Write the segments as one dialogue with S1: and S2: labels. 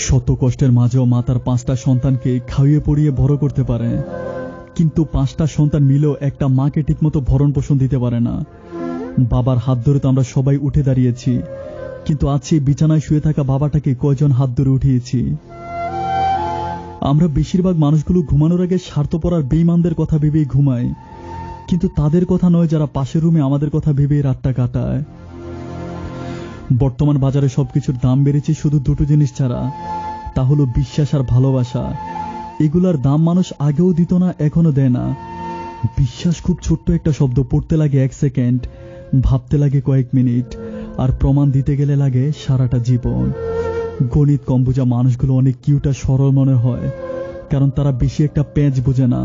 S1: শত কষ্টের মাঝেও মা তার 5টা সন্তানকে খাইয়ে পড়িয়ে বড় করতে পারে, কিন্তু 5টা সন্তান মিলেও একটা মাকে ঠিকমতো ভরণ পোষণ দিতে পারে না। বাবার হাত ধরে তো আমরা সবাই উঠে দাঁড়িয়েছি, কিন্তু আজ সেই বিছানায় শুয়ে থাকা বাবাটাকে কয়জন হাত ধরে উঠিয়েছি? আমরা বেশিরভাগ মানুষগুলো ঘুমানোর আগে স্বার্থপর আর বেঈমানদের কথা ভেবেই ঘুমাই, কিন্তু তাদের কথা নয় যারা পাশের রুমে আমাদের কথা ভেবেই রাতটা কাটায়। বর্তমান বাজারে সবকিছুর দাম বেড়েছে শুধু দুটো জিনিস ছাড়া, তা হলো বিশ্বাস আর ভালোবাসা। এগুলার দাম মানুষ আগেও দিত না, এখনো দেয় না। বিশ্বাস খুব ছোট্ট একটা শব্দ, পড়তে লাগে 1 সেকেন্ড, ভাবতে লাগে কয়েক মিনিট, আর প্রমাণ দিতে গেলে লাগে সারাটা জীবন। গণিত কম বোঝা মানুষগুলো অনেক কিউট আর সরল মনে হয়, কারণ তারা বেশি একটা পেঁচ বোঝে না।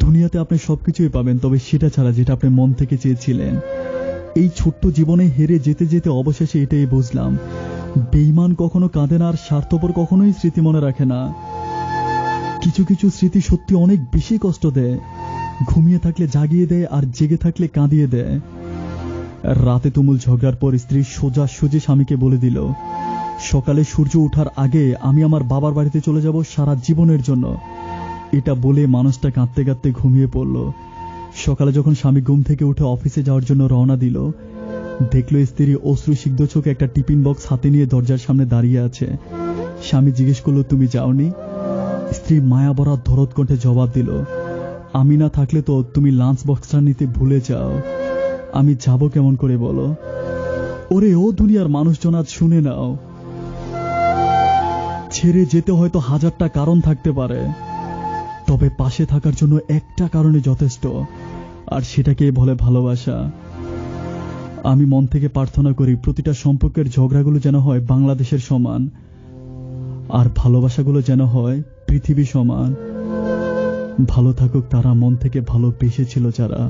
S1: দুনিয়াতে আপনি সবকিছুই পাবেন, তবে সেটা ছাড়া যেটা আপনি মন থেকে চেয়েছিলেন। এই ছোট্ট জীবনে হেরে যেতে যেতে অবশেষে এটাই বুঝলাম, বেঈমান কখনো কাঁদে না, আর স্বার্থপর কখনোই স্মৃতি মনে রাখে না। কিছু কিছু স্মৃতি সত্যি অনেক বেশি কষ্ট দেয়, ঘুমিয়ে থাকলে জাগিয়ে দেয় আর জেগে থাকলে কাঁদিয়ে দেয়। রাতে তুমুল ঝগড়ার পর স্ত্রী সোজাসুজি স্বামীকে বলে দিল, সকালে সূর্য ওঠার আগে আমি আমার বাবার বাড়িতে চলে যাব সারা জীবনের জন্য। এটা বলে মানুষটা কাঁদতে কাঁদতে ঘুমিয়ে পড়ল। সকালে যখন স্বামী ঘুম থেকে উঠে অফিসে যাওয়ার জন্য রওনা দিল, দেখল স্ত্রী অশ্রুসিক্ত চোখে একটা টিফিন বক্স হাতে নিয়ে দরজার সামনে দাঁড়িয়ে আছে। স্বামী জিজ্ঞেস করলো, তুমি যাওনি? স্ত্রী মায়া ভরা দরদ কণ্ঠে জবাব দিল, আমি না থাকলে তো তুমি লাঞ্চ বক্সটা নিতে ভুলে যাও। আমি যাব কেমন করে বলো? ওরে ও দুনিয়ার মানুষজন, আজ শুনে নাও, ছেড়ে যেতে হয়তো 1000টা কারণ থাকতে পারে, তবে পাশে থাকার জন্য একটা কারণে যথেষ্ট, আর সেটাকে বলে ভালোবাসা। আমি মন থেকে প্রার্থনা করি প্রতিটা সম্পর্কের ঝগড়াগুলো যেন হয় বাংলাদেশের সমান, আর ভালোবাসাগুলো যেন হয় পৃথিবী সমান। ভালো থাকুক তারা মন থেকে ভালোবেসেছিল যারা।